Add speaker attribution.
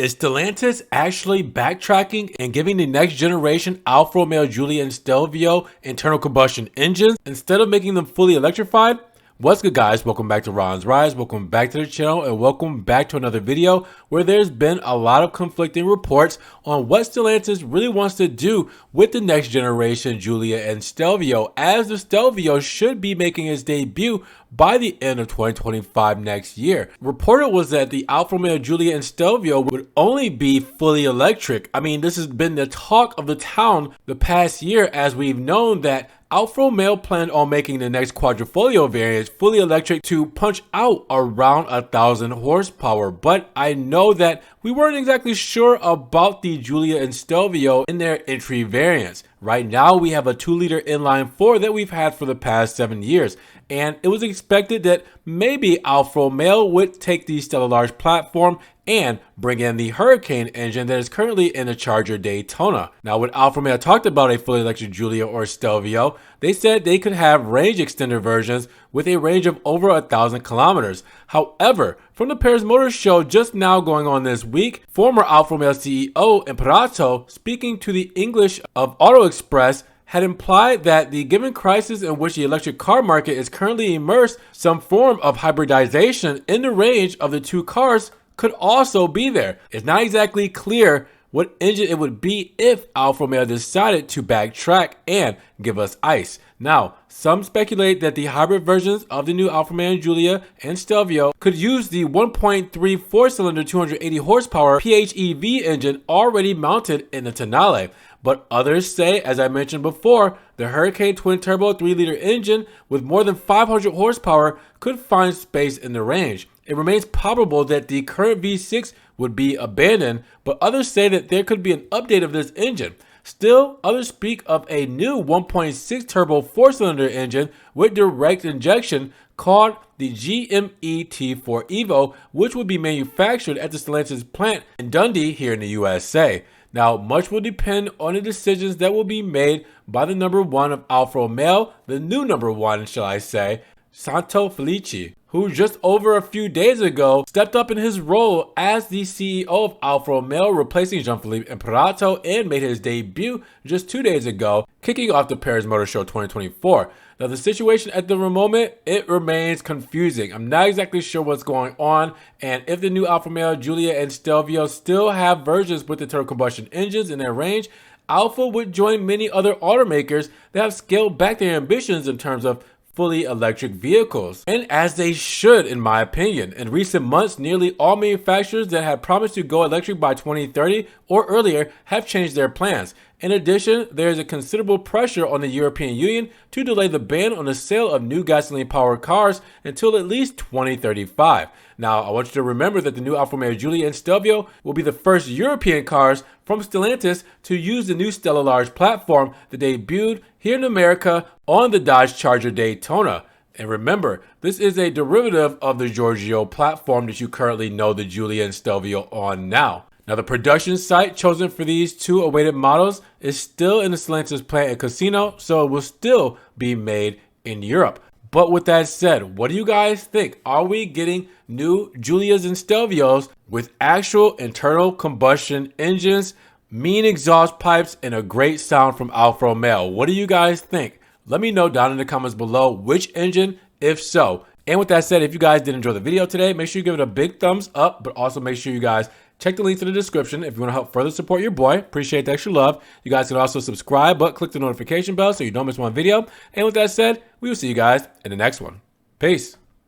Speaker 1: Is Stellantis actually backtracking and giving the next generation Alfa Romeo Giulia and Stelvio internal combustion engines instead of making them fully electrified? What's good, guys? Welcome back to Ron's Rise. Welcome back to the channel and welcome back to another video where there's been a lot of conflicting reports on what Stellantis really wants to do with the next generation Giulia and Stelvio, as the Stelvio should be making its debut by the end of 2025 next year. Reported was that the Alfa Romeo Giulia and Stelvio would only be fully electric. I mean, this has been the talk of the town the past year, as we've known that Alfa Romeo planned on making the next Quadrifoglio variant fully electric to punch out around 1,000 horsepower. But I know that we weren't exactly sure about the Giulia and Stelvio in their entry variants. Right now, we have a 2-liter inline 4 that we've had for the past 7 years. And it was expected that maybe Alfa Romeo would take the Stella Large platform and bring in the Hurricane engine that is currently in the Charger Daytona. Now, when Alfa Romeo talked about a fully electric Giulia or Stelvio, they said they could have range extender versions with a range of over 1,000 kilometers. However, from the Paris Motor Show just now going on this week, former Alfa Romeo CEO Imperato, speaking to the English of Auto Express, had implied that the given crisis in which the electric car market is currently immersed, some form of hybridization in the range of the two cars could also be there. It's not exactly clear what engine it would be if Alfa Romeo decided to backtrack and give us ICE. Now, some speculate that the hybrid versions of the new Alfa Romeo Giulia and Stelvio could use the 1.3 4-cylinder 280 horsepower PHEV engine already mounted in the tonale. But others say, as I mentioned before, the Hurricane twin-turbo 3-liter engine with more than 500 horsepower could find space in the range. It remains probable that the current V6 would be abandoned, but others say that there could be an update of this engine. Still, others speak of a new 1.6 turbo 4-cylinder engine with direct injection called the GME T4 Evo, which would be manufactured at the Stellantis plant in Dundee here in the USA. Now, much will depend on the decisions that will be made by the number one of Alfa Romeo, the new number one, shall I say, Santo Felice, who just over a few days ago stepped up in his role as the CEO of Alfa Romeo, replacing Gianfilippo Imperato, and made his debut just 2 days ago, kicking off the Paris Motor Show 2024. Now, the situation at the moment, it remains confusing. I'm not exactly sure what's going on, and if the new Alfa Romeo Giulia and Stelvio still have versions with internal combustion engines in their range, Alfa would join many other automakers that have scaled back their ambitions in terms of fully electric vehicles. And as they should, in my opinion. In recent months, nearly all manufacturers that had promised to go electric by 2030 or earlier have changed their plans. In addition, there is a considerable pressure on the European Union to delay the ban on the sale of new gasoline-powered cars until at least 2035. Now, I want you to remember that the new Alfa Romeo Giulia and Stelvio will be the first European cars from Stellantis to use the new Stella Large platform that debuted here in America on the Dodge Charger Daytona. And remember, this is a derivative of the Giorgio platform that you currently know the Giulia and Stelvio on now. Now, the production site chosen for these two awaited models is still in the Stellantis plant in Casino, so it will still be made in Europe. But with that said, what do you guys think? Are we getting new Giulias and Stelvios with actual internal combustion engines, mean exhaust pipes, and a great sound from Alfa Romeo? What do you guys think? Let me know down in the comments below which engine, if so. And with that said, if you guys did enjoy the video today, make sure you give it a big thumbs up, but also make sure you guys check the link in the description if you want to help further support your boy. Appreciate the extra love. You guys can also subscribe, but click the notification bell so you don't miss one video. And with that said, we will see you guys in the next one. Peace.